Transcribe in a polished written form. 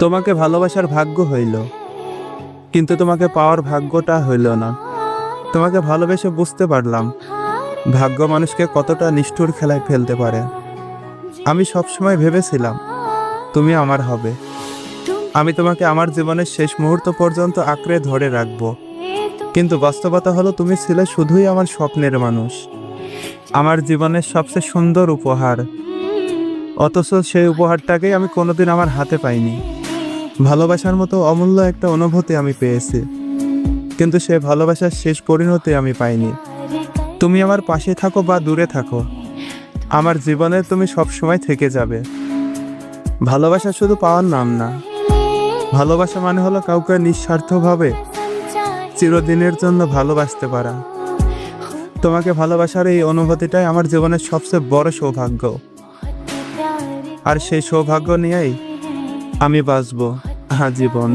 তোমাকে ভালোবাসার ভাগ্য হইল, কিন্তু তোমাকে পাওয়ার ভাগ্যটা হইল না। তোমাকে ভালোবেসে বুঝতে পারলাম ভাগ্য মানুষকে কতটা নিষ্ঠুর খেলায় ফেলতে পারে। আমি সবসময় ভেবেছিলাম তুমি আমার হবে। আমি তোমাকে আমার জীবনের শেষ মুহূর্ত পর্যন্ত আঁকড়ে ধরে রাখবো, কিন্তু বাস্তবতা হলো তুমি ছিলে শুধুই আমার স্বপ্নের মানুষ, আমার জীবনের সবচেয়ে সুন্দর উপহার। অথচ সেই উপহারটাকেই আমি কোনোদিন আমার হাতে পাইনি। ভালোবাসার মতো অমূল্য একটা অনুভূতি আমি পেয়েছি, কিন্তু সেই ভালোবাসার শেষ পরিণতি আমি পাইনি। তুমি আমার পাশে থাকো বা দূরে থাকো, আমার জীবনে তুমি সবসময় থেকে যাবে। ভালোবাসা শুধু পাওয়ার নাম না, ভালোবাসা মানে হলো কাউকে নিঃস্বার্থভাবে চিরদিনের জন্য ভালোবাসতে পারা। তোমাকে ভালোবাসার এই অনুভূতিটাই আমার জীবনের সবচেয়ে বড় সৌভাগ্য, আর সেই সৌভাগ্য নিয়েই আমি বাঁচবো আজীবন।